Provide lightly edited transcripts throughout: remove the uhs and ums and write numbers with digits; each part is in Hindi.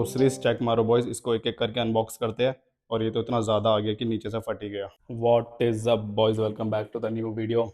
ग्रोसरीज चेक मारो बॉयज, इसको एक एक करके अनबॉक्स करते हैं। और ये तो इतना ज़्यादा आ गया कि नीचे से फट ही गया। What is up boys, welcome back to the new video.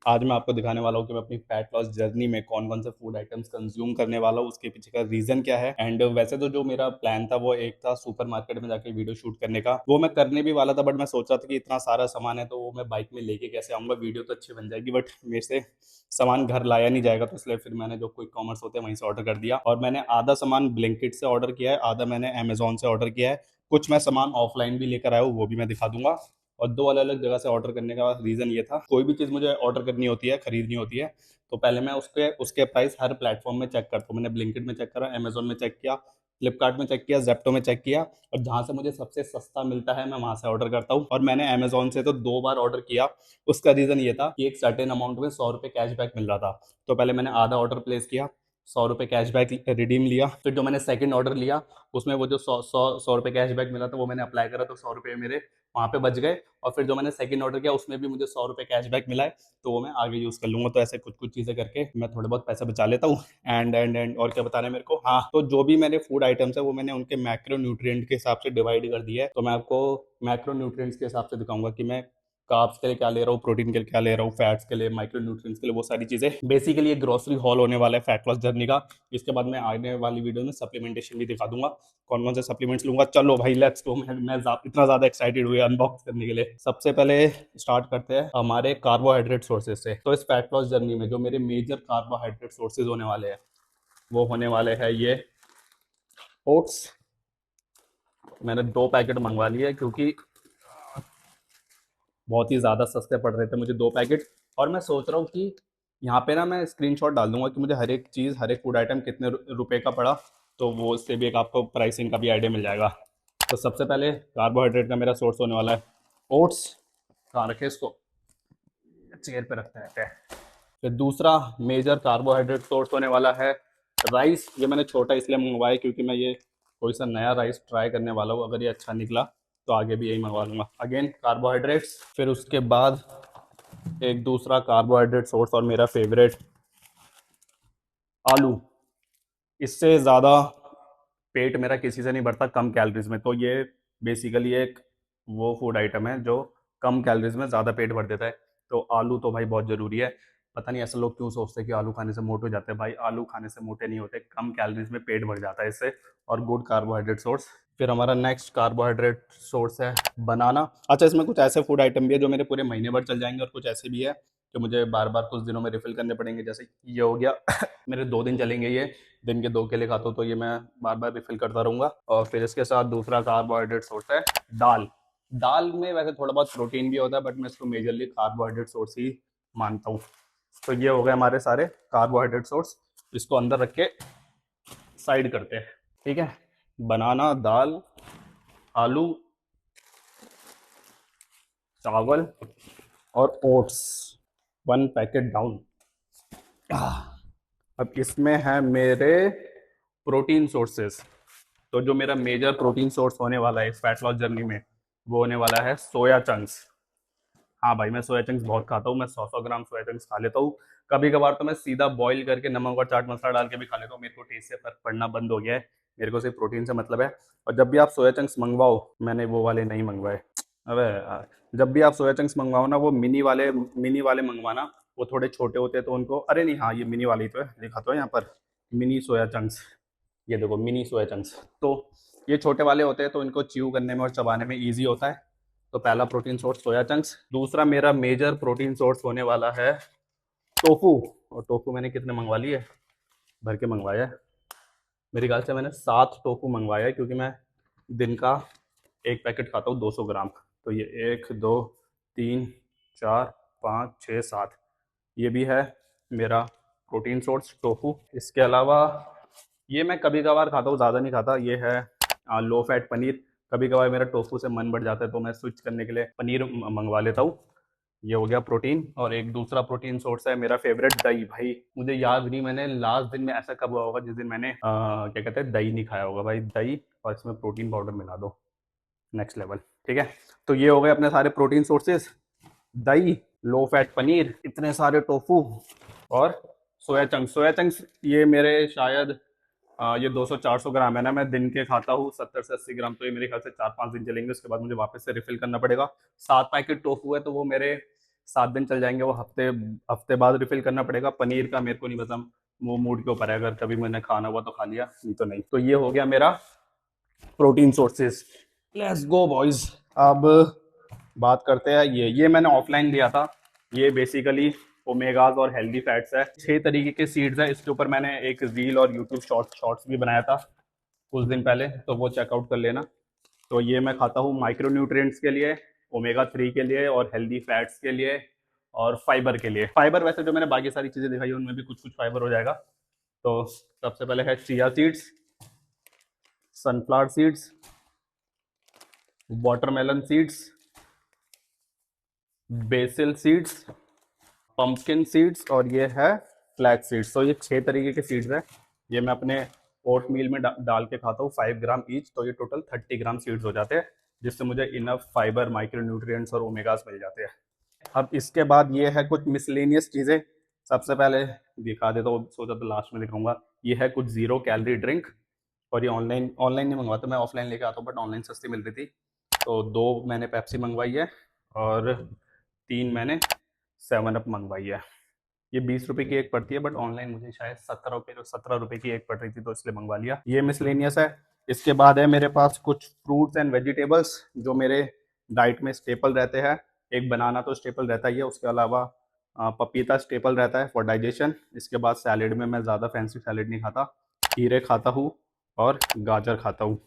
आज मैं आपको दिखाने वाला हूँ कि मैं अपनी फैट लॉस जर्नी में कौन कौन से फूड आइटम्स कंज्यूम करने वाला हूँ, उसके पीछे का रीज़न क्या है। एंड वैसे तो जो मेरा प्लान था वो एक था सुपर मार्केट में जाके वीडियो शूट करने का, वो मैं करने भी वाला था। बट मैं सोच रहा था कि इतना सारा सामान है तो वो मैं बाइक में लेके कैसे आऊँगा, वीडियो तो अच्छी बन जाएगी बट मेरे से सामान घर लाया नहीं जाएगा। तो इसलिए फिर मैंने जो क्विक कॉमर्स होते हैं वहीं से ऑर्डर कर दिया। और मैंने आधा सामान ब्लिंकिट से ऑर्डर किया है, आधा मैंने अमेजोन से ऑर्डर किया है। कुछ मैं सामान ऑफलाइन भी लेकर आया हूँ, वो भी मैं दिखा दूंगा। और दो अलग अलग जगह से ऑर्डर करने का रीज़न ये था, कोई भी चीज़ मुझे ऑर्डर करनी होती है, खरीदनी होती है, तो पहले मैं उसके उसके प्राइस हर प्लेटफॉर्म में चेक करता हूँ। मैंने ब्लिंकिट में चेक करा, अमेजोन में चेक किया, फ्लिपकार्ट में चेक किया, जेप्टो में चेक किया। और जहाँ से मुझे सबसे सस्ता मिलता है मैं वहाँ से ऑर्डर करता हूँ। और मैंने अमेजोन से तो 2 बार ऑर्डर किया। उसका रीज़न ये था कि एक सर्टेन अमाउंट में 100 रुपये कैशबैक मिल रहा था। तो पहले मैंने आधा ऑर्डर प्लेस किया, 100 रुपये कैशबैक रिडीम लिया। फिर जो मैंने सेकंड ऑर्डर लिया उसमें वो जो 100 रुपये कैशबैक मिला था वो मैंने अप्लाई करा, तो 100 रुपये मेरे वहाँ पे बच गए। और फिर जो मैंने सेकंड ऑर्डर किया उसमें भी मुझे 100 रुपये कैशबैक मिला है, तो वो मैं आगे यूज़ कर लूँगा। तो ऐसे कुछ कुछ चीज़ें करके मैं थोड़े बहुत पैसे बचा लेता हूँ। एंड और क्या बताना है मेरे को, हाँ, तो जो भी मेरे फूड आइटम्स है वो मैंने उनके मैक्रो न्यूट्रिएंट के हिसाब से डिवाइड कर दिया है। तो मैं आपको मैक्रो न्यूट्रिएंट्स के हिसाब से दिखाऊंगा कि मैं कार्ब्स के लिए क्या ले रहा हूँ, प्रोटीन के लिए क्या ले रहा हूँ, फैट्स के लिए, माइक्रो न्यूट्रिएंट्स के लिए, वो सारी चीज़ें। बेसिकली एक ग्रोसरी हॉल होने वाला है फैट लॉस जर्नी का। इसके बाद मैं आने वाली वीडियो में सप्लीमेंटेशन भी दिखा दूंगा, कौन कौन से सप्लीमेंट्स लूंगा। चलो भाई लेट्स गो। इतना ज़्यादा एक्साइटेड हुई अनबॉक्स करने के लिए। सबसे पहले स्टार्ट करते हैं हमारे कार्बोहाइड्रेट सोर्सेज से। तो इस फैट लॉस जर्नी में जो मेरे मेजर कार्बोहाइड्रेट सोर्सेज होने वाले हैं वो होने वाले हैं ये ओट्स। मैंने 2 पैकेट मंगवा लिए क्योंकि बहुत ही ज़्यादा सस्ते पड़ रहे थे मुझे 2 पैकेट। और मैं सोच रहा हूँ कि यहाँ पे ना मैं स्क्रीनशॉट डाल दूंगा कि मुझे हर एक चीज़, हर एक फूड आइटम कितने रुपए का पड़ा, तो वो उससे भी एक आपको प्राइसिंग का भी आइडिया मिल जाएगा। तो सबसे पहले कार्बोहाइड्रेट का मेरा सोर्स होने वाला है ओट्स। कहाँ रखे इसको, चेयर पे रखते हैं। फिर दूसरा मेजर कार्बोहाइड्रेट सोर्स होने वाला है राइस। ये मैंने छोटा इसलिए मंगवाया क्योंकि मैं ये कोई सा नया राइस ट्राई करने वाला हूँ, अगर ये अच्छा निकला तो आगे भी यही मंगवा लूँगा। Again carbohydrates. फिर उसके बाद एक दूसरा कार्बोहाइड्रेट सोर्स और मेरा फेवरेट आलू। इससे ज़्यादा पेट मेरा किसी से नहीं भरता कम कैलोरीज में, तो ये बेसिकली एक वो फूड आइटम है जो कम कैलोरीज में ज़्यादा पेट भर देता है। तो आलू तो भाई बहुत ज़रूरी है। पता नहीं ऐसे लोग क्यों सोचते हैं कि आलू खाने से मोटे हो जाते हैं, भाई आलू खाने से मोटे नहीं होते, कम कैलोरीज में पेट भर जाता है इससे। और गुड कार्बोहाइड्रेट सोर्स। फिर हमारा नेक्स्ट कार्बोहाइड्रेट सोर्स है बनाना। अच्छा, इसमें कुछ ऐसे फूड आइटम भी है जो मेरे पूरे महीने भर चल जाएंगे और कुछ ऐसे भी है जो मुझे बार बार कुछ दिनों में रिफिल करने पड़ेंगे। जैसे ये हो गया मेरे 2 दिन चलेंगे ये, दिन के 2 केले खाता हूँ तो ये मैं बार बार रिफिल करता रहूँगा। और फिर इसके साथ दूसरा कार्बोहाइड्रेट सोर्स है दाल। दाल में वैसे थोड़ा बहुत प्रोटीन भी होता है बट मैं इसको मेजरली कार्बोहाइड्रेट सोर्स ही मानता हूँ। तो ये हो गए हमारे सारे कार्बोहाइड्रेट सोर्स। इसको अंदर रख के साइड करते हैं, ठीक है। बनाना, दाल, आलू, चावल और ओट्स, 1 पैकेट डाउन। अब इसमें है मेरे प्रोटीन सोर्सेस। तो जो मेरा मेजर प्रोटीन सोर्स होने वाला है इस फैट लॉस जर्नी में वो होने वाला है सोया चंक्स। हाँ भाई, मैं सोया चंक्स बहुत खाता हूँ, मैं 100 ग्राम सोया चंक्स खा लेता हूँ। कभी कभार तो मैं सीधा बॉईल करके नमक और चाट मसाला डाल के भी खा लेता हूँ। मेरे को टेस्ट से फर्क पड़ना बंद हो गया है, मेरे को सिर्फ प्रोटीन से मतलब है। और जब भी आप सोया चंक्स मंगवाओ, मैंने वो वाले नहीं मंगवाए। अबे यार, जब भी आप सोया चंक्स मंगवाओ ना, वो मिनी वाले मंगवाना। वो थोड़े छोटे होते हैं तो उनको, अरे नहीं, हाँ ये मिनी वाले ही तो है, लिखा तो है यहाँ पर मिनी सोया चंक्स। ये देखो मिनी सोया चंक्स। तो ये छोटे वाले होते हैं तो इनको च्यू करने में और चबाने में ईजी होता है। तो पहला प्रोटीन सोर्स सोया चंक्स। दूसरा मेरा मेजर प्रोटीन सोर्स होने वाला है टोफू। और टोफू मैंने कितने मंगवा लिए, भर के मंगवाया है। मेरे ख्याल से मैंने 7 टोफू मंगवाया है क्योंकि मैं दिन का 1 पैकेट खाता हूँ 200 ग्राम। तो ये 1, 2, 3, 4, 5, 6, 7 ये भी है मेरा प्रोटीन सोर्स टोफू। इसके अलावा ये मैं कभी कभार खाता हूँ, ज़्यादा नहीं खाता। ये है लो फैट पनीर। कभी कभार मेरा टोफू से मन बढ़ जाता है तो मैं स्विच करने के लिए पनीर मंगवा लेता हूँ। ये हो गया प्रोटीन। और एक दूसरा प्रोटीन सोर्स है मेरा फेवरेट दही। भाई मुझे याद नहीं मैंने लास्ट दिन में ऐसा कब हुआ होगा जिस दिन मैंने क्या कहते हैं दही नहीं खाया होगा। भाई दही और इसमें प्रोटीन पाउडर मिला दो, नेक्स्ट लेवल, ठीक है। तो ये हो गए अपने सारे प्रोटीन सोर्सेज, दही, लो फैट पनीर, इतने सारे टोफू और सोया चंक्स। सोया चंक्स ये मेरे शायद ये 200-400 ग्राम है ना, मैं दिन के खाता हूँ 70 से 80 ग्राम, तो ये मेरे ख्याल से 4-5 दिन चलेंगे, उसके बाद मुझे वापस से रिफिल करना पड़ेगा। 7 पैकेट टोफू है तो वो मेरे 7 दिन चल जाएंगे, वो हफ्ते हफ्ते बाद रिफिल करना पड़ेगा। पनीर का मेरे को नहीं पता, वो मूड के ऊपर है, अगर कभी मैंने खाना हुआ तो खा लिया, नहीं तो नहीं। तो ये हो गया मेरा protein sources. Let's go boys. अब बात करते हैं, ये मैंने ऑफलाइन लिया था। ये बेसिकली ओमेगाज और हेल्दी फैट्स है। 6 तरीके के सीड्स है, इसके ऊपर मैंने एक रील और यूट्यूब शॉर्ट्स भी बनाया था कुछ दिन पहले, तो वो चेकआउट कर लेना। तो ये मैं खाता हूँ माइक्रो न्यूट्रिएंट्स के लिए, ओमेगा 3 के लिए, और हेल्दी फैट्स के लिए, और फाइबर के लिए। फाइबर वैसे जो मैंने बाकी सारी चीज़ें दिखाई उनमें भी कुछ कुछ फाइबर हो जाएगा। तो सबसे पहले है chia seeds, sunflower seeds, watermelon seeds, BECIL seeds, pumpkin seeds, और ये है फ्लैक्स सीड्स। तो ये 6 तरीके के सीड्स है। ये मैं अपने ओट मील में डाल के खाता हूँ, 5 ग्राम ईच, तो ये टोटल 30 ग्राम सीड्स हो जाते हैं, जिससे मुझे इनफ फाइबर, माइक्रो न्यूट्रिएंट्स और ओमेगास मिल जाते हैं। अब इसके बाद ये है कुछ मिसलेनियस चीज़ें। सबसे पहले दिखा देता हूँ, सोचा तो लास्ट में दिखाऊंगा। ये है कुछ 0 कैलोरी ड्रिंक, और ये ऑनलाइन ऑनलाइन नहीं मंगवाता, मैं ऑफलाइन लेके आता हूँ, बट ऑनलाइन सस्ती मिल रही थी। तो 2 मैंने पेप्सी मंगवाई है, और 3 मैंने 7 अप मंगवाई है। ये 20 रुपए की एक पड़ती है, बट ऑनलाइन मुझे शायद 17 रुपए की एक पड़ रही थी, तो इसलिए मंगवा लिया। ये मिसलेनियस है। इसके बाद है मेरे पास कुछ फ्रूट्स एंड वेजिटेबल्स जो मेरे डाइट में स्टेपल रहते हैं। एक बनाना तो स्टेपल रहता ही है, उसके अलावा पपीता स्टेपल रहता है फॉर डाइजेशन। इसके बाद सैलेड में मैं ज़्यादा फैंसी सैलेड नहीं खाता, खीरे खाता हूँ और गाजर खाता हूँ।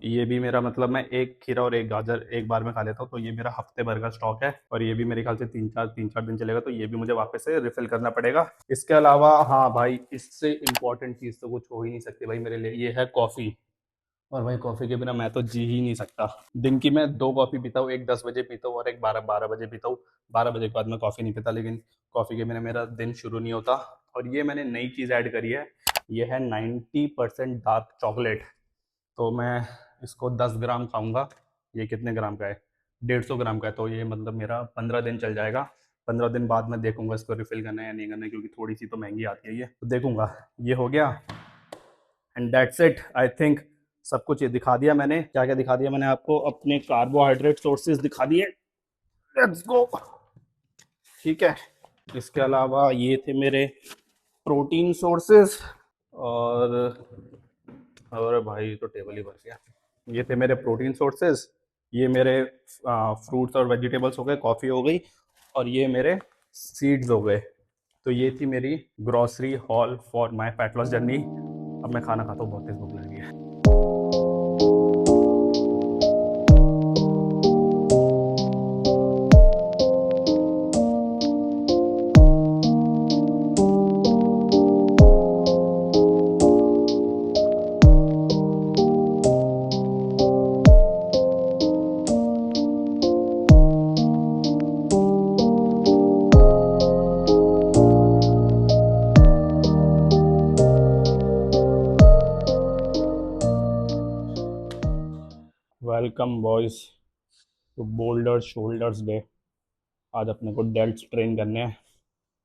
ये भी मेरा मतलब मैं एक खीरा और एक गाजर एक बार में खा लेता हूँ, तो ये मेरा हफ्ते भर का स्टॉक है, और ये भी मेरे ख्याल से 3-4 दिन चलेगा, तो ये भी मुझे वापस से रिफिल करना पड़ेगा। इसके अलावा हाँ भाई, इससे इम्पोर्टेंट चीज़ तो कुछ हो ही नहीं सकती भाई मेरे लिए, ये है कॉफ़ी। और भाई कॉफ़ी के बिना मैं तो जी ही नहीं सकता। दिन की मैं 2 कॉफ़ी पीता हूँ, एक 10 बजे पीता हूँ और एक 12 बजे पीता हूँ। 12 बजे के बाद मैं कॉफ़ी नहीं पीता, लेकिन कॉफ़ी के बिना मेरा दिन शुरू नहीं होता। और ये मैंने नई चीज़ ऐड करी है, ये है 90% डार्क चॉकलेट। तो मैं इसको 10 ग्राम खाऊंगा। ये कितने ग्राम का है? 150 ग्राम का है, तो ये मतलब मेरा 15 दिन चल जाएगा। 15 दिन बाद मैं देखूंगा इसको रिफिल करना है या नहीं करना है, क्योंकि थोड़ी सी तो महंगी आती है ये, तो देखूंगा। ये हो गया, and that's it I think. सब कुछ ये दिखा दिया मैंने। क्या क्या दिखा दिया मैंने आपको? अपने कार्बोहाइड्रेट सोर्सेज दिखा दिए। Let's go. ठीक है। इसके अलावा ये थे मेरे प्रोटीन सोर्सेज, और भाई तो टेबल ही भर गया। ये थे मेरे प्रोटीन सोर्सेज, ये मेरे फ्रूट्स और वेजिटेबल्स हो गए, कॉफ़ी हो गई, और ये मेरे सीड्स हो गए। तो ये थी मेरी grocery hall for my fat loss journey. अब मैं खाना खाता हूँ, बहुत तेज भूख लग रही है। Welcome boys to boulder shoulders day. आज अपने को डेल्ट्स ट्रेन करने हैं,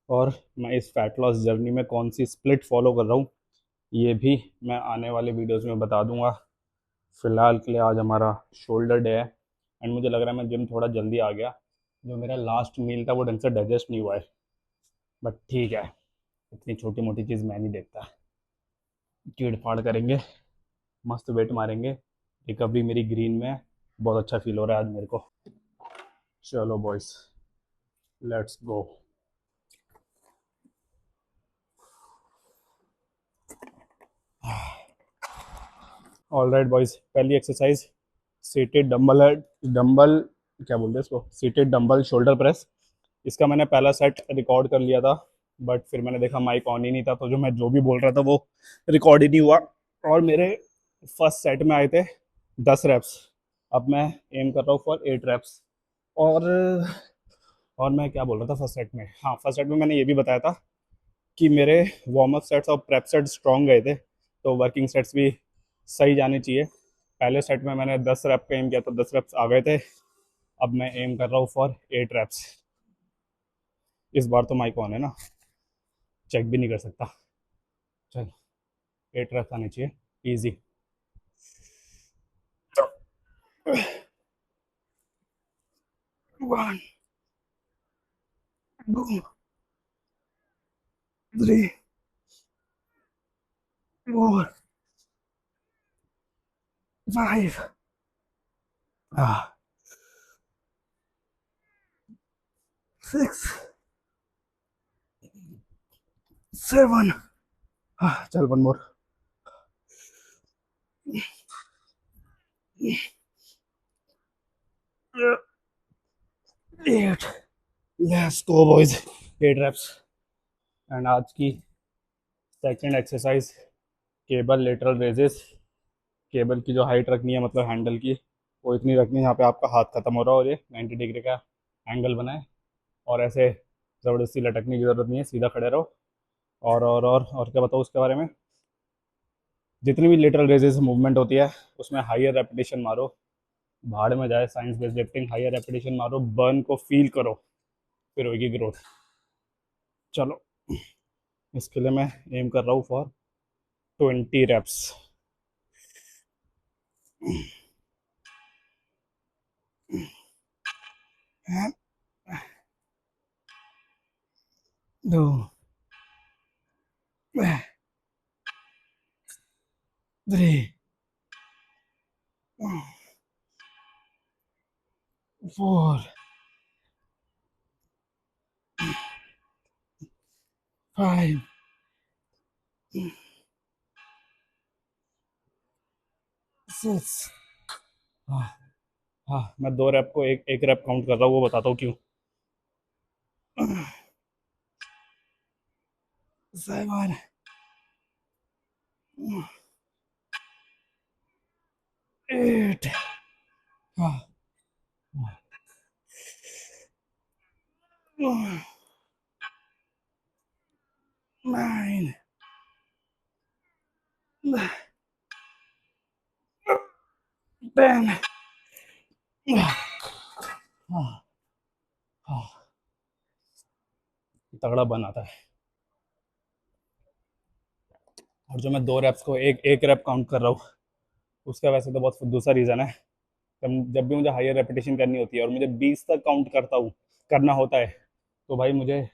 और मैं इस फैट लॉस जर्नी में कौन सी स्प्लिट फॉलो कर रहा हूँ ये भी मैं आने वाले वीडियोस में बता दूंगा। फिलहाल के लिए आज हमारा शोल्डर डे है, एंड मुझे लग रहा है मैं जिम थोड़ा जल्दी आ गया। जो मेरा लास्ट मील था वो ढंग से डाइजेस्ट नहीं हुआ है, बट ठीक है, इतनी छोटी मोटी चीज़ मैं नहीं देखता। चीड़ फाड़ करेंगे, मस्त वेट मारेंगे। रिकवरी मेरी ग्रीन में है, बहुत अच्छा फील हो रहा है आज मेरे को। चलो boys, let's go. All right boys, पहली एक्सरसाइज सीटेड डंबल है। डंबल क्या बोलते हैं इसको? Seated dumbbell shoulder press. इसका मैंने पहला सेट रिकॉर्ड कर लिया था, बट फिर मैंने देखा माइक ऑन ही नहीं था, तो जो भी बोल रहा था वो रिकॉर्ड ही नहीं हुआ। और मेरे फर्स्ट सेट में आए थे 10 रेप्स। अब मैं एम कर रहा हूँ फॉर 8 रेप्स। और मैं क्या बोल रहा था फर्स्ट सेट में? हाँ, फर्स्ट सेट में मैंने ये भी बताया था कि मेरे वार्म अप सेट्स और प्रेप सेट्स स्ट्रॉन्ग गए थे, तो वर्किंग सेट्स भी सही जाने चाहिए। पहले सेट में मैंने 10 रेप का एम किया, तो 10 रेप्स आ गए थे। अब मैं एम कर रहा हूँ फॉर 8 रेप्स। इस बार तो माइक ऑन है ना, चेक भी नहीं कर सकता। चल, 8 रेप्स आने चाहिए इजी। 1 2 3 4 5 6 7 चल 1 more 8। Let's go boys, 8 reps. And आज की second exercise, cable lateral raises. Cable की जो हाइट रखनी है, मतलब हैंडल की, वो इतनी रखनी है यहाँ पे आपका हाथ खत्म हो रहा है और ये 90 डिग्री का एंगल बनाए। और ऐसे ज़बरदस्ती लटकने की ज़रूरत नहीं है, सीधा खड़े रहो। और क्या बताओ उसके बारे में। जितनी भी लेटरल रेजेस मूवमेंट होती है उसमें हाइयर रेपिटेशन मारो। भाड़ में जाए science based lifting, higher repetition मारो, बर्न को फील करो, फिर होगी ग्रोथ। चलो, इसके लिए मैं एम कर रहा हूँ फॉर 20 रेप्स। 2 3 4 5 6। हाँ हाँ, मैं 2 रैप को एक एक रैप काउंट कर रहा हूँ, वो बताता हूँ क्यों। 7 8 9 10। तगड़ा बन आता है। और जो मैं 2 रैप्स को एक एक रैप काउंट कर रहा हूँ, उसका वैसे तो बहुत दूसरा रीज़न है। जब भी मुझे हायर रेपिटेशन करनी होती है और मुझे 20 तक काउंट करना होता है, तो भाई मुझे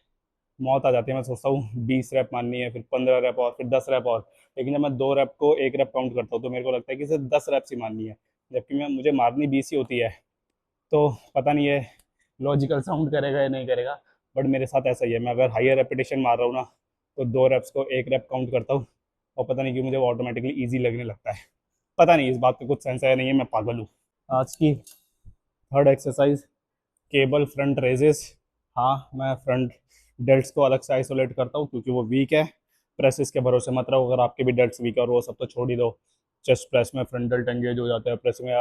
मौत आ जाती है। मैं सोचता हूँ 20 रैप मारनी है, फिर 15 रैप और फिर 10 रैप और। लेकिन जब मैं 2 रैप को एक रैप काउंट करता हूँ तो मेरे को लगता है कि सिर्फ 10 रैप्स ही मारनी है, जबकि मैं मुझे मारनी 20 ही होती है। तो पता नहीं है लॉजिकल साउंड करेगा या नहीं करेगा, बट मेरे साथ ऐसा ही है। मैं अगर हायर रेपिटेशन मार रहा हूँ ना, तो 2 रैप्स को एक रैप काउंट करता हूँ, और पता नहीं क्यों मुझे ऑटोमेटिकली ईजी लगने लगता है। पता नहीं, इस बात का कुछ सेंस है नहीं है, मैं पागल हूँ। आज की third exercise, cable front raises. हाँ, मैं फ्रंट डेल्ट्स को अलग से आइसोलेट करता हूँ क्योंकि वो वीक है। प्रेसेस के भरोसे मत रहो, अगर आपके भी डेल्ट्स वीक है और वो सब तो छोड़ ही दो। चेस्ट प्रेस में फ्रंट डेल्ट एंगेज हो जाते हैं, प्रेस में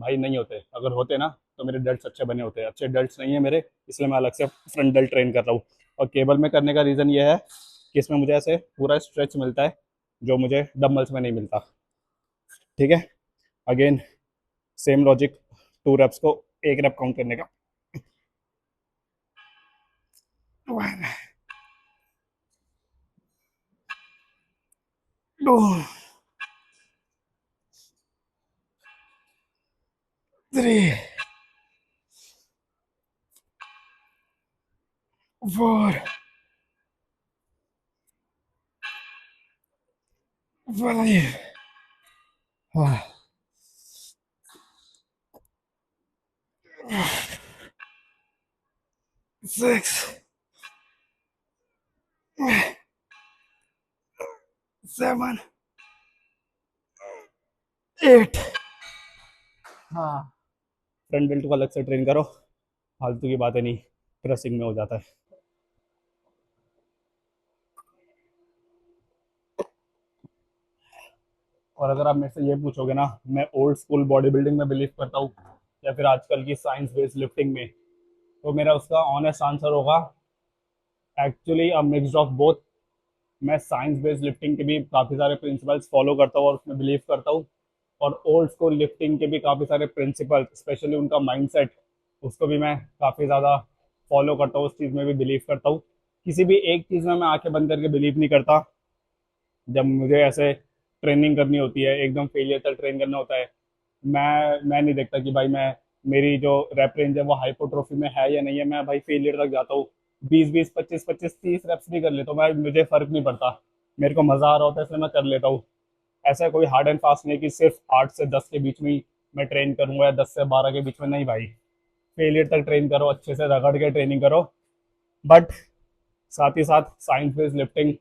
भाई नहीं होते। अगर होते ना तो मेरे डेल्ट्स अच्छे बने होते हैं, अच्छे डेल्ट्स नहीं है मेरे, इसलिए मैं अलग से फ्रंट डेल्ट ट्रेन कर रहा हूँ। और केबल में करने का रीज़न ये है कि इसमें मुझे ऐसे पूरा स्ट्रेच मिलता है जो मुझे डम्बल्स में नहीं मिलता। ठीक है, अगेन सेम लॉजिक, 2 रेप्स को एक रेप काउंट करने का। 1 2 3 4 5 6 7 8। हाँ, फ्रंट बेल्ट को अलग से ट्रेन करो, फालतू की बातें नहीं, प्रेसिंग में हो जाता है। और अगर आप मेरे से ये पूछोगे ना, मैं ओल्ड स्कूल बॉडी बिल्डिंग में बिलीव करता हूँ या फिर आजकल की साइंस बेस्ड लिफ्टिंग में, तो मेरा उसका ऑनेस्ट आंसर होगा actually a mix of both. मैं साइंस बेस्ड लिफ्टिंग के भी काफ़ी सारे प्रिंसिपल्स फॉलो करता हूँ और उसमें बिलीव करता हूँ, और ओल्ड स्कूल लिफ्टिंग के भी काफ़ी सारे प्रिंसिपल, स्पेशली उनका माइंडसेट, उसको भी मैं काफ़ी ज़्यादा फॉलो करता हूँ, उस चीज़ में भी बिलीव करता हूँ। किसी भी एक चीज़ में मैं आंखें बंद करके बिलीव नहीं करता। जब मुझे ऐसे ट्रेनिंग करनी होती है, एकदम फेलियर तक ट्रेन करना होता है। मैं नहीं देखता कि भाई मैं मेरी जो रैप रेंज है वो हाइपोट्रोफी में है या नहीं है। मैं भाई फेलियर तक जाता हूँ, 20 20 25 25 30 रेप्स भी कर लेता हूँ, मैं मुझे फर्क नहीं पड़ता। मेरे को मजा आ रहा होता है इसलिए मैं कर लेता हूँ। ऐसा कोई हार्ड एंड फास्ट नहीं है कि सिर्फ 8 से 10 के बीच में ही मैं ट्रेन करूंगा या 10 से 12 के बीच में, नहीं भाई। फेलियर तक ट्रेन करो, अच्छे से रगड़ के ट्रेनिंग करो। बट साथ ही साथ साइंस बेस्ड लिफ्टिंग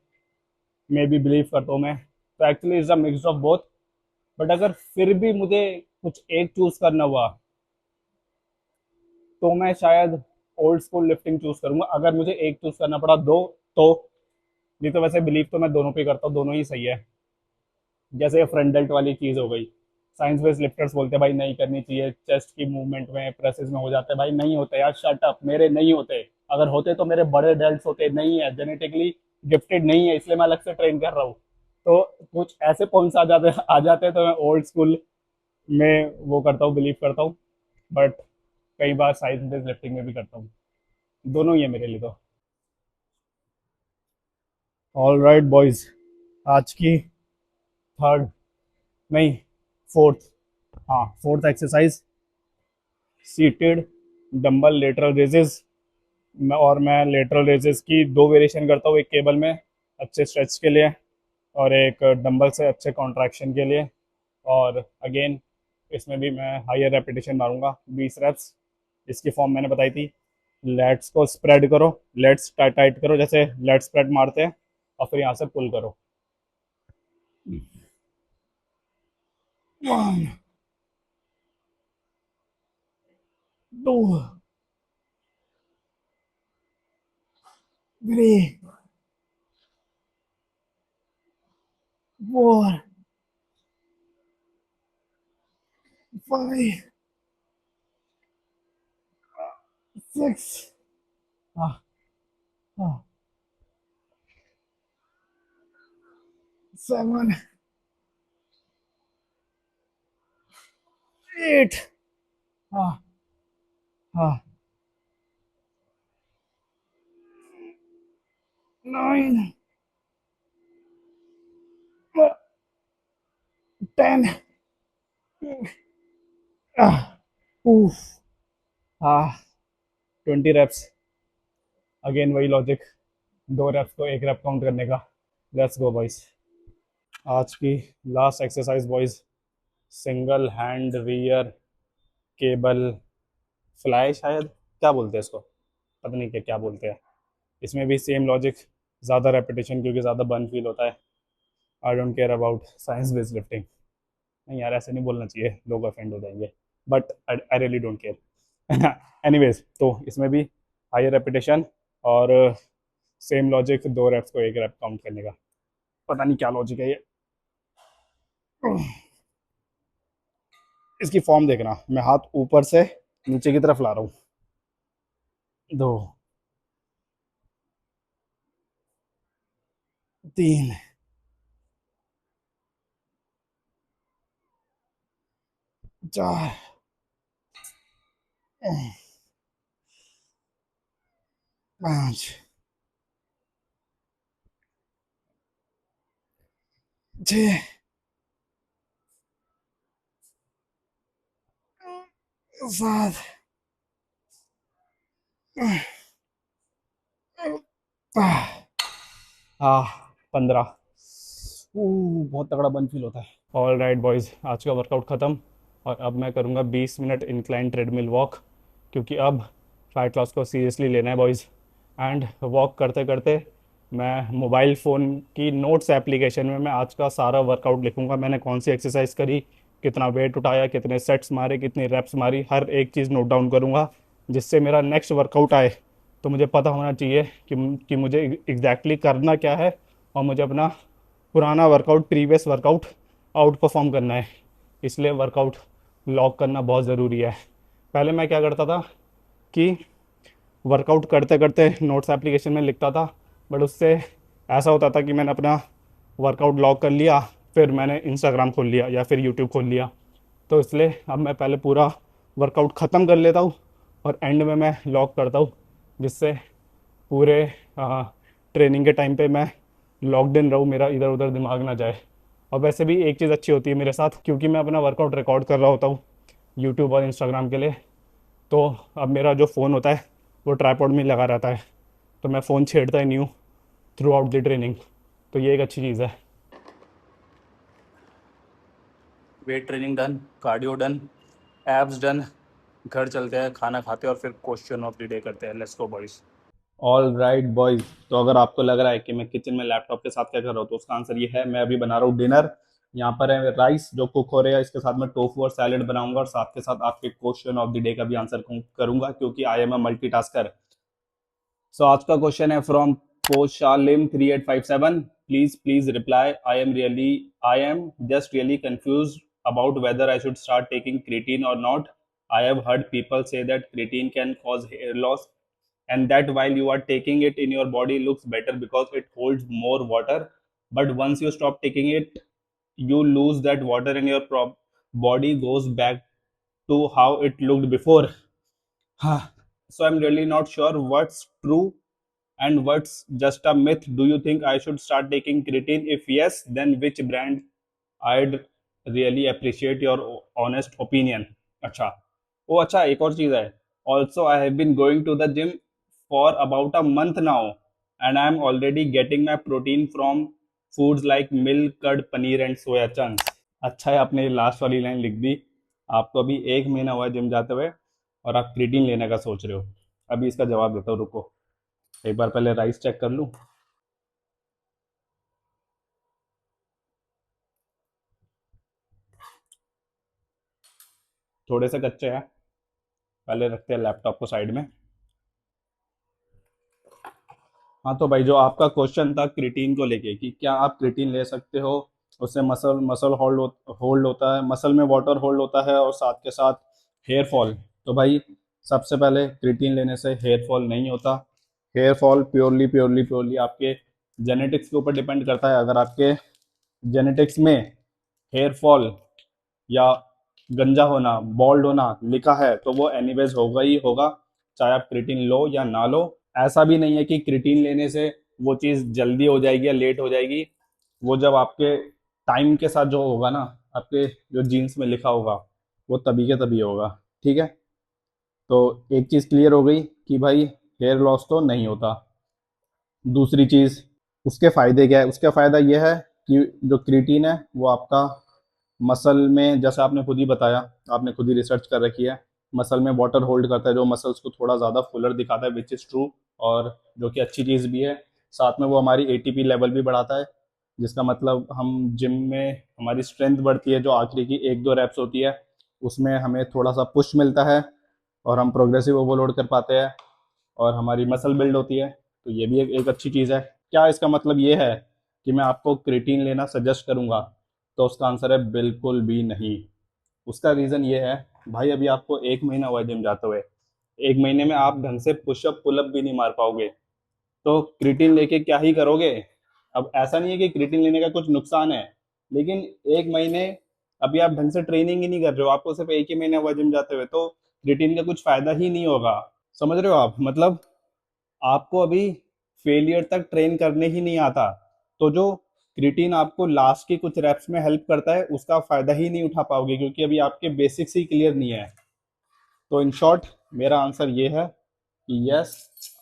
में भी बिलीव करता हूँ मैं। तो actually is a mix of both. But अगर फिर भी मुझे कुछ एक चूज करना हुआ तो मैं शायद ओल्ड स्कूल लिफ्टिंग चूज करूंगा। अगर मुझे एक चूज करना पड़ा दो तो, नहीं तो वैसे बिलीव तो मैं दोनों पे करता हूँ, दोनों ही सही है। जैसे फ्रंट डेल्ट वाली चीज हो गई, साइंस बेस्ड लिफ्टर्स बोलते हैं भाई नहीं करनी चाहिए, चेस्ट की मूवमेंट में प्रेसेस में हो जाते हैं। भाई नहीं होते यार, शट अप, मेरे नहीं होते। अगर होते तो मेरे बड़े डेल्ट्स होते, नहीं है, जेनेटिकली गिफ्टेड नहीं है, इसलिए मैं अलग से ट्रेन कर रहा हूँ। तो कुछ ऐसे पॉइंट्स आ जाते हैं तो मैं ओल्ड स्कूल में वो करता हूँ, बिलीव करता हूँ। बट कई बार साइंस बेस्ड लिफ्टिंग में भी करता हूँ। दोनों ही है मेरे लिए तो। ऑल राइट बॉयज, आज की थर्ड, नहीं, फोर्थ, हाँ fourth exercise, seated dumbbell lateral raises. मैं लेटरल रेजेस की दो वेरिएशन करता हूँ, एक केबल में अच्छे स्ट्रेच के लिए और एक डंबल से अच्छे कॉन्ट्रैक्शन के लिए। और अगेन इसमें भी मैं हायर रेपिटेशन मारूंगा, 20 रेप्स। इसकी फॉर्म मैंने बताई थी। लेट्स को स्प्रेड करो, लेट्स टाइट टाइट करो, जैसे लेट्स स्प्रेड मारते हैं, और फिर यहाँ से पुल करो। 2 3 4 5 6 7 8 9 10 उफ, 20 रेप्स। अगेन वही लॉजिक, 2 रेप्स को एक रेप काउंट करने का। Let's go boys. आज की last exercise boys, single hand rear cable fly, शायद क्या बोलते हैं इसको, पता नहीं क्या क्या बोलते हैं। इसमें भी सेम लॉजिक, ज़्यादा रेपिटेशन क्योंकि ज़्यादा बर्न फील होता है। I don't care about science based lifting. नहीं यार, ऐसे नहीं बोलना चाहिए, लोग ऑफेंड हो जाएंगे। But I really don't care. Anyways, तो इसमें भी हायर रेपिटेशन और सेम लॉजिक, 2 रेप्स को एक रेप काउंट करने का। पता नहीं क्या लॉजिक है ये। इसकी फॉर्म देखना, मैं हाथ ऊपर से नीचे की तरफ ला रहा हूँ। 2 3 4 5 6 7 हाँ 15। बहुत तगड़ा बन फील होता है। ऑल राइट बॉयज़, आज का वर्कआउट ख़त्म। और अब मैं करूँगा 20 मिनट इंक्लाइन ट्रेडमिल वॉक, क्योंकि अब फैट लॉस को सीरियसली लेना है बॉयज़। एंड वॉक करते करते मैं मोबाइल फ़ोन की नोट्स एप्लीकेशन में मैं आज का सारा वर्कआउट लिखूँगा। मैंने कौन सी एक्सरसाइज करी, कितना वेट उठाया, कितने सेट्स मारे, कितनी रेप्स मारी, हर एक चीज़ नोट डाउन करूँगा, जिससे मेरा नेक्स्ट वर्कआउट आए तो मुझे पता होना चाहिए कि मुझे एग्जैक्टली करना क्या है, और मुझे अपना पुराना workout, previous workout out perform करना है। इसलिए वर्कआउट लॉक करना बहुत ज़रूरी है। पहले मैं क्या करता था कि वर्कआउट करते करते नोट्स एप्लीकेशन में लिखता था, बट उससे ऐसा होता था कि मैंने अपना वर्कआउट लॉक कर लिया, फिर मैंने इंस्टाग्राम खोल लिया या फिर यूट्यूब खोल लिया। तो इसलिए अब मैं पहले पूरा वर्कआउट ख़त्म कर लेता हूँ और एंड में मैं लॉक करता हूँ, जिससे पूरे ट्रेनिंग के टाइम पे मैं लॉकड इन रहूँ, मेरा इधर उधर दिमाग ना जाए। और वैसे भी एक चीज़ अच्छी होती है मेरे साथ, क्योंकि मैं अपना वर्कआउट रिकॉर्ड कर रहा होता हूँ यूट्यूब और इंस्टाग्राम के लिए, तो अब मेरा जो फ़ोन होता है वो ट्राइपॉड में लगा रहता है, तो मैं फ़ोन छेड़ता ही नहीं हूँ थ्रू आउट द ट्रेनिंग। तो ये एक अच्छी चीज़ है। Weight training done, cardio done, abs done. घर चलते हैं, खाना खाते हैं और फिर क्वेश्चन ऑफ द डे करते हैं। Let's go boys. All right boys, तो अगर आपको लग रहा है कि मैं किचन में लैपटॉप के साथ क्या कर रहा हूँ, तो उसका आंसर ये है, मैं अभी बना रहा हूँ डिनर। यहाँ पर है राइस जो कुक हो रहा है, इसके साथ मैं टोफू और सैलेड बनाऊंगा, और साथ के साथ आपके क्वेश्चन ऑफ द डे का भी आंसर करूंगा, क्योंकि आई एम अ मल्टीटास्कर। सो आज का क्वेश्चन है फ्रॉम कोशालिम 3857। Please reply. I am just really confuse about whether I should start taking creatine or not. I have heard people say that creatine can cause hair loss and that while you are taking it in your body looks better because it holds more water, but once you stop taking it you lose that water and your body goes back to how it looked before. Huh. So I'm really not sure what's true and what's just a myth. Do you think I should start taking creatine? If yes, then which brand? I'd really appreciate your honest opinion. अच्छा, ओ अच्छा, एक और चीज़ है। Also, I have been going to the gym for about a month now, and I am already getting my protein from foods like milk, curd, paneer, and soya chunks. अच्छा है आपने ये लास्ट वाली लाइन लिख दी। आपको अभी 1 महीना हुआ है जिम जाते हुए, और आप क्रिएटिन लेने का सोच रहे हो। अभी इसका जवाब देता हूँ, रुको। एक बार पहले राइस चेक कर लूँ। थोड़े से कच्चे हैं, पहले रखते हैं लैपटॉप को साइड में। हाँ तो भाई, जो आपका क्वेश्चन था क्रिएटिन को लेके कि क्या आप क्रिएटिन ले सकते हो, उससे मसल मसल होल्ड होता है, मसल में वाटर होल्ड होता है, और साथ के साथ हेयर फॉल। तो भाई, सबसे पहले क्रिएटिन लेने से हेयर फॉल नहीं होता। Hair fall purely purely purely आपके जेनेटिक्स के ऊपर डिपेंड करता है। अगर आपके जेनेटिक्स में हेयर फॉल या गंजा होना, बॉल्ड होना लिखा है, तो वो एनीवेज होगा ही होगा, चाहे आप क्रिएटिन लो या ना लो। ऐसा भी नहीं है कि क्रिएटिन लेने से वो चीज़ जल्दी हो जाएगी या लेट हो जाएगी। वो जब आपके टाइम के साथ जो होगा ना, आपके जो जीन्स में लिखा होगा, वो तभी के तभी होगा। ठीक है, तो एक चीज़ क्लियर हो गई कि भाई हेयर लॉस तो नहीं होता। दूसरी चीज़, उसके फ़ायदे क्या है? उसका फ़ायदा यह है कि जो क्रिएटिन है वो आपका मसल में, जैसे आपने खुद ही बताया, आपने खुद ही रिसर्च कर रखी है, मसल में वाटर होल्ड करता है, जो मसल्स को थोड़ा ज़्यादा फुलर दिखाता है, विच इज़ ट्रू, और जो कि अच्छी चीज़ भी है। साथ में वो हमारी एटीपी लेवल भी बढ़ाता है, जिसका मतलब हम जिम में हमारी स्ट्रेंथ बढ़ती है, जो आखिरी की 1-2 रेप्स होती है, उसमें हमें थोड़ा सा पुश मिलता है, और हम प्रोग्रेसिव ओवरलोड कर पाते हैं, और हमारी मसल बिल्ड होती है। तो ये भी एक अच्छी चीज़ है। क्या इसका मतलब ये है कि मैं आपको क्रिएटिन लेना सजेस्ट करूंगा? तो उसका आंसर है बिल्कुल भी नहीं। उसका रीज़न ये है, भाई अभी आपको 1 महीना हुआ है जिम जाते हुए, 1 महीने में आप ढंग से पुशअप पुलअप भी नहीं मार पाओगे, तो क्रिएटिन लेके क्या ही करोगे? अब ऐसा नहीं है कि क्रिएटिन लेने का कुछ नुकसान है, लेकिन 1 महीने अभी आप ढंग से ट्रेनिंग ही नहीं कर रहे हो, आपको सिर्फ एक ही महीना हुआ जिम जाते हुए, तो क्रिएटिन का कुछ फायदा ही नहीं होगा। समझ रहे हो आप? मतलब आपको अभी फेलियर तक ट्रेन करने ही नहीं आता, तो जो क्रिएटिन आपको लास्ट की कुछ रेप्स में हेल्प करता है, उसका फायदा ही नहीं उठा पाओगे, क्योंकि अभी आपके बेसिक्स ही क्लियर नहीं है। तो इन शॉर्ट, मेरा आंसर ये है कि यस,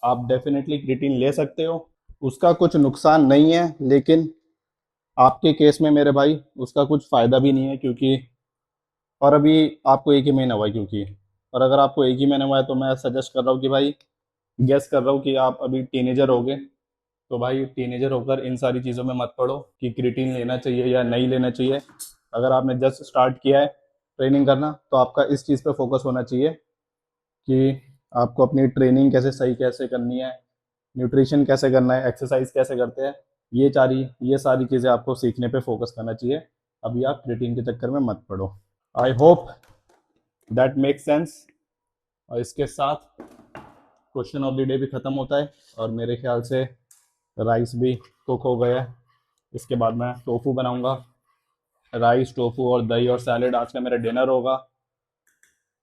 आप डेफिनेटली क्रिएटिन ले सकते हो, उसका कुछ नुकसान नहीं है, लेकिन आपके केस में मेरे भाई उसका कुछ फ़ायदा भी नहीं है, क्योंकि और अभी आपको एक ही महीना हुआ है, क्योंकि और अगर आपको एक ही महीना हुआ है, तो मैं सजेस्ट कर रहा हूँ कि भाई, गेस कर रहा हूँ कि आप अभी टीनेजर होगे, तो भाई टीनेजर होकर इन सारी चीज़ों में मत पड़ो कि क्रिएटिन लेना चाहिए या नहीं लेना चाहिए। अगर आपने जस्ट स्टार्ट किया है ट्रेनिंग करना, तो आपका इस चीज़ पे फोकस होना चाहिए कि आपको अपनी ट्रेनिंग कैसे करनी है, न्यूट्रिशन कैसे करना है, एक्सरसाइज कैसे करते हैं, ये सारी चीज़ें आपको सीखने पे फोकस करना चाहिए। अभी आप क्रिएटिन के चक्कर में मत पड़ो। I hope that make sense. और इसके साथ क्वेश्चन ऑफ द डे भी ख़त्म होता है, और मेरे ख्याल से राइस भी कुक हो गया है। इसके बाद मैं टोफू बनाऊंगा। राइस, टोफू और दही और सैलेड आज का मेरा डिनर होगा,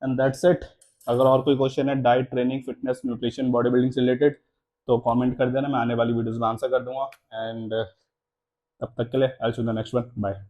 एंड दैट्स इट। अगर और कोई क्वेश्चन है diet, training, fitness, nutrition, body building से रिलेटेड, तो कमेंट कर देना, मैं आने वाली वीडियोस में आंसर कर दूंगा। एंड तब तक के लिए I will see you in the next one. Bye.